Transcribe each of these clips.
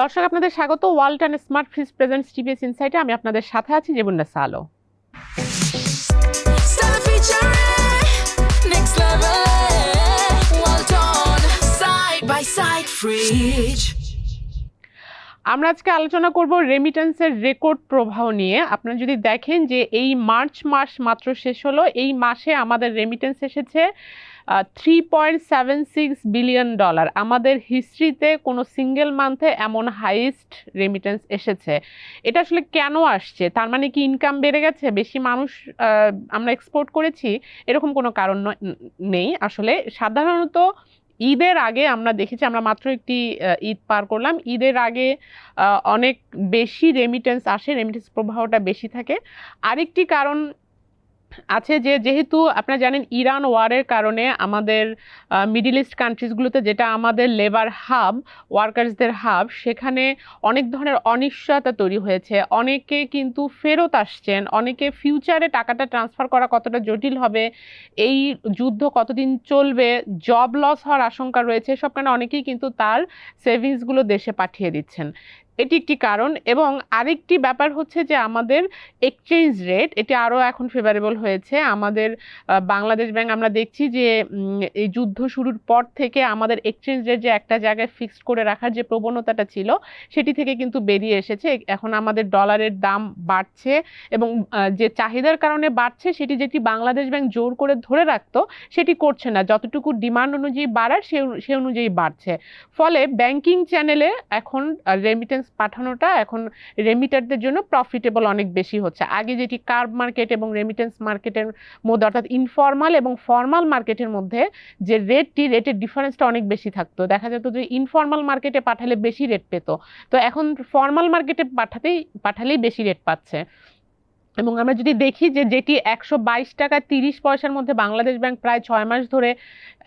দর্শক আপনাদের স্বাগত Walton smart fridge presents TVS ইনসাইটে। আমি আপনাদের সাথে আছি জেবুন্নেসা আলো। আমরা আজকে আলোচনা করব রেমিটেন্সের রেকর্ড প্রবাহ নিয়ে। আপনারা যদি দেখেন যে এই মার্চ মাস মাত্র শেষ হলো, এই মাসে আমাদের রেমিটেন্স এসেছে $3.76 বিলিয়ন। আমাদের হিস্ট্রিতে কোনো সিঙ্গেল মান্থে এমন হাইয়েস্ট রেমিটেন্স এসেছে। এটা আসলে কেন আসছে? তার মানে কি ইনকাম বেড়ে গেছে, বেশি মানুষ আমরা এক্সপোর্ট করেছি? এরকম কোনো কারণ নেই। আসলে সাধারণত ঈদের আগে আমরা দেখেছি, আমরা মাত্র একটি ঈদ পার করলাম, ঈদের আগে অনেক বেশি রেমিটেন্স আসে, রেমিটেন্স প্রবাহটা বেশি থাকে। আরেকটি কারণ আছে যে যেহেতু আপনারা জানেন ইরান ওয়ারের কারণে আমাদের মিডল ইস্ট কান্ট্রিজগুলোতে, যেটা আমাদের লেবার হাব, ওয়ার্কার্সদের হাব, সেখানে অনেক ধরনের অনিশ্চয়তা তৈরি হয়েছে। অনেকে কিন্তু ফেরত আসছেন, অনেকে ফিউচারে টাকাটা ট্রান্সফার করা কতটা জটিল হবে, এই যুদ্ধ কতদিন চলবে, জব লস হওয়ার আশঙ্কা রয়েছে, সব কারণে অনেকেই কিন্তু তার সেভিংসগুলো দেশে পাঠিয়ে দিচ্ছেন। এটি একটি কারণ। এবং আরেকটি ব্যাপার হচ্ছে যে আমাদের এক্সচেঞ্জ রেট, এটি আরও এখন ফেভারেবল হয়েছে। আমাদের বাংলাদেশ ব্যাংক, আমরা দেখছি যে এই যুদ্ধ শুরুর পর থেকে আমাদের এক্সচেঞ্জ রেট যে একটা জায়গায় ফিক্সড করে রাখার যে প্রবণতাটা ছিল, সেটি থেকে কিন্তু বেরিয়ে এসেছে। এখন আমাদের ডলারের দাম বাড়ছে এবং যে চাহিদার কারণে বাড়ছে, সেটি যেটি বাংলাদেশ ব্যাংক জোর করে ধরে রাখতো সেটি করছে না, যতটুকু ডিমান্ড অনুযায়ী বাড়ার সে অনুযায়ী বাড়ছে। ফলে ব্যাংকিং চ্যানেলে এখন রেমিটেন্স পাঠানোটা এখন রেমিটারদের জন্য প্রফিটেবল অনেক বেশি হচ্ছে। আগে যেটি কার্ভ মার্কেট এবং রেমিটেন্স মার্কেটের মধ্যে, অর্থাৎ ইনফর্মাল এবং ফর্মাল মার্কেটের মধ্যে যে রেটের ডিফারেন্সটা অনেক বেশি থাকতো। দেখা যেত যে ইনফর্মাল মার্কেটে পাঠালে বেশি রেট পেত, তো এখন ফর্মাল মার্কেটে পাঠালেই বেশি রেট পাচ্ছে। এবং আমরা যদি দেখি যে যেটি 122 টাকা 30 পয়সার মধ্যে বাংলাদেশ ব্যাংক প্রায় 6 মাস ধরে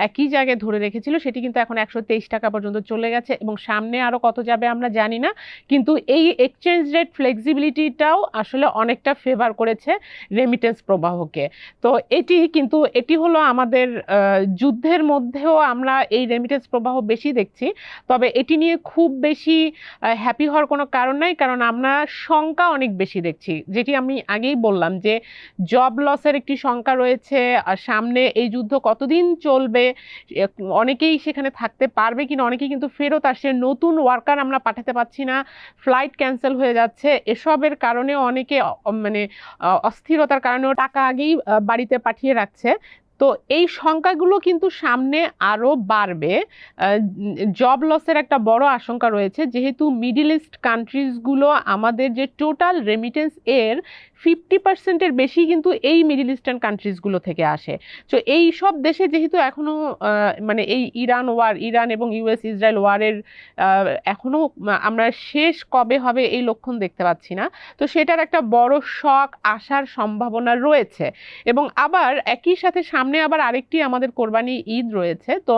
একই জায়গায় ধরে রেখেছিল, সেটি কিন্তু এখন 123 টাকা পর্যন্ত চলে গেছে এবং সামনে আরও কত যাবে আমরা জানি না। কিন্তু এই এক্সচেঞ্জ রেট ফ্লেক্সিবিলিটিটাও আসলে অনেকটা ফেভার করেছে রেমিটেন্স প্রবাহকে। তো এটি হলো আমাদের যুদ্ধের মধ্যেও আমরা এই রেমিটেন্স প্রবাহ বেশি দেখছি। তবে এটি নিয়ে খুব বেশি হ্যাপি হওয়ার কোনো কারণ নাই, কারণ আমরা শঙ্কা অনেক বেশি দেখছি। যেটি আমি আগেই বললাম যে জব লসের একটি শঙ্কা রয়েছে, আর সামনে এই যুদ্ধ কতদিন চলবে, অনেকেই সেখানে থাকতে পারবে কিনা, অনেকেই কিন্তু ফেরত আসছে, নতুন ওয়ার্কার আমরা পাঠাতে পারছি না, ফ্লাইট ক্যান্সেল হয়ে যাচ্ছে, এসবের কারণে অনেকে অস্থিরতার কারণেও টাকা আগেই বাড়িতে পাঠিয়ে রাখছে। তো এই সংখ্যাগুলো কিন্তু সামনে আরও বাড়বে। জব লসের একটা বড় আশঙ্কা রয়েছে, যেহেতু মিডল ইস্ট কান্ট্রিজগুলো আমাদের যে টোটাল রেমিটেন্স এর 50% বেশি কিন্তু এই মিডল ইস্টার্ন কান্ট্রিজগুলো থেকে আসে। তো এই সব দেশে যেহেতু এখনও এই ইরান এবং ইউএস ইসরায়েল ওয়ারের এখনও আমরা শেষ কবে হবে এই লক্ষণ দেখতে পাচ্ছি না, তো সেটার একটা বড় শক আসার সম্ভাবনা রয়েছে। এবং আবার একই সাথে সামনে আবার আরেকটি আমাদের কোরবানি ঈদ রয়েছে, তো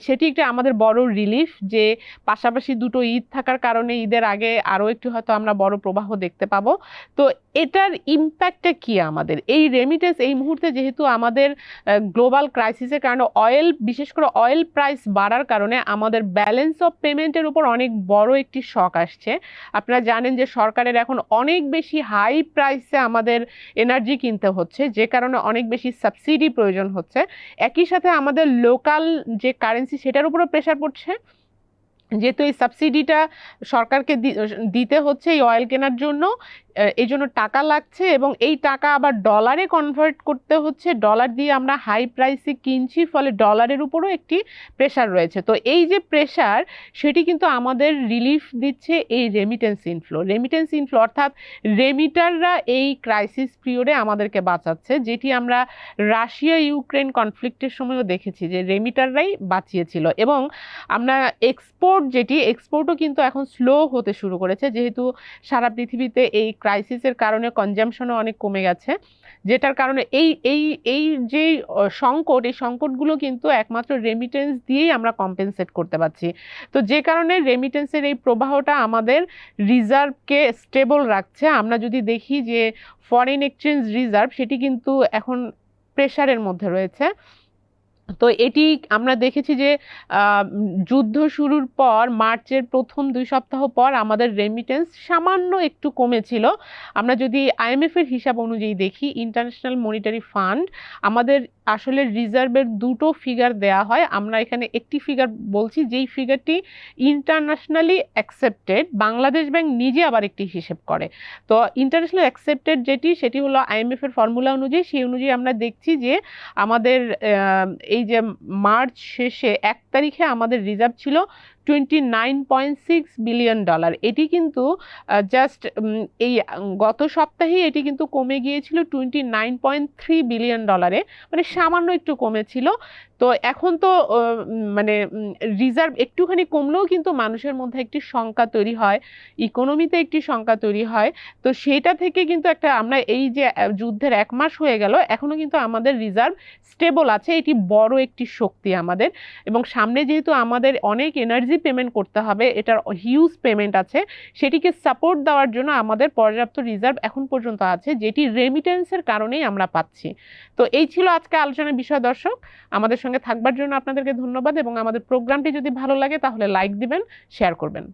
সেটি একটা আমাদের বড় রিলিফ যে পাশাপাশি দুটো ঈদ থাকার কারণে ঈদের আগে আরও একটু হয়তো আমরা বড় প্রবাহ দেখতে পাবো। তো এটার ইম্প্যাক্টটা কি আমাদের এই রেমিটেন্স? এই মুহূর্তে যেহেতু আমাদের গ্লোবাল ক্রাইসিসের কারণে বিশেষ করে অয়েল প্রাইস বাড়ার কারণে আমাদের ব্যালেন্স অফ পেমেন্টের উপর অনেক বড় একটি শক আসছে। আপনারা জানেন যে সরকারের এখন অনেক বেশি হাই প্রাইসে আমাদের এনার্জি কিনতে হচ্ছে, যে কারণে অনেক বেশি সাবসিডি প্রয়োজন হচ্ছে। একই সাথে আমাদের লোকাল যে কারেন্সি, সেটার উপরও প্রেশার পড়ছে, যেহেতু এই সাবসিডিটা সরকারকে দিতে হচ্ছে এই অয়েল কেনার জন্য, এই জন্য টাকা লাগছে এবং এই টাকা আবার ডলারে কনভার্ট করতে হচ্ছে, ডলার দিয়ে আমরা হাই প্রাইসে কিনছি, ফলে ডলারের উপরও একটি প্রেশার রয়েছে। তো এই যে প্রেশার, সেটি কিন্তু আমাদের রিলিফ দিচ্ছে এই রেমিটেন্স ইনফ্লো, অর্থাৎ রেমিটাররা এই ক্রাইসিস পিরিয়ডে আমাদেরকে বাঁচাচ্ছে, যেটি আমরা রাশিয়া ইউক্রেন কনফ্লিক্টের সময়ও দেখেছি যে রেমিটাররাই বাঁচিয়েছিল। এবং আমরা এক্সপোর্টও কিন্তু এখন স্লো হতে শুরু করেছে, যেহেতু সারা পৃথিবীতে এই ক্রাইসিসের কারণে কনজাম্পশনও অনেক কমে গেছে, যেটার কারণে এই যে সংকটগুলো কিন্তু একমাত্র রেমিটেন্স দিয়েই আমরা কম্পেনসেট করতে পারছি। তো যে কারণে রেমিটেন্সের এই প্রবাহটা আমাদের রিজার্ভকে স্টেবল রাখছে। আমরা যদি দেখি যে ফরেন এক্সচেঞ্জ রিজার্ভ, সেটি কিন্তু এখন প্রেশারের মধ্যে রয়েছে। তো এটি আমরা দেখেছি যে যুদ্ধ শুরুর পর মার্চের প্রথম 2 সপ্তাহ পর আমাদের রেমিটেন্স সামান্য একটু কমেছিল। আমরা যদি আইএমএফ এর হিসাব অনুযায়ী দেখি, ইন্টারন্যাশনাল মনিটারি ফান্ড আমাদের আসলে রিজার্ভের দুটো ফিগার দেয়া হয়। আমরা এখানে একটি ফিগার বলছি, যেই ফিগারটি ইন্টারন্যাশনালি অ্যাকসেপ্টেড, বাংলাদেশ ব্যাংক নিজে আবার একটি হিসেব করে। তো ইন্টারন্যাশনাল অ্যাকসেপ্টেড সেটি হলো আইএমএফ এর ফর্মুলা অনুযায়ী, সেই অনুযায়ী আমরা দেখছি যে আমাদের এই যে মার্চ শেষে 1 তারিখে আমাদের রিজার্ভ ছিল $29.6 বিলিয়ন। এটি কিন্তু জাস্ট এই গত সপ্তাহেই এটি কিন্তু কমে গিয়েছিল $29.3 বিলিয়ন, মানে সামান্য একটু কমেছিল। তো এখন তো মানে রিজার্ভ একটুখানি কমলেও কিন্তু মানুষের মধ্যে একটি শঙ্কা তৈরি হয়, ইকোনমিতে একটি শঙ্কা তৈরি হয়। তো সেটা থেকে কিন্তু একটা, আমরা এই যে যুদ্ধের 1 মাস হয়ে গেল, এখনো কিন্তু আমাদের রিজার্ভ স্টেবল আছে। এটি বড় একটি শক্তি আমাদের। এবং সামনে যেহেতু আমাদের অনেক এনার্জি পেমেন্ট করতে হবে, এটার হিউজ পেমেন্ট আছে, সেটিকে সাপোর্ট দেওয়ার জন্য আমাদের পর্যাপ্ত রিজার্ভ এখন পর্যন্ত আছে, যেটি রেমিটেন্সের কারণেই আমরা পাচ্ছি। তো এই ছিল আজকে আলোচনার বিষয়। দর্শক, আমাদের সঙ্গে থাকবার জন্য আপনাদেরকে ধন্যবাদ, এবং আমাদের প্রোগ্রামটি যদি ভালো লাগে তাহলে লাইক দিবেন, শেয়ার করবেন।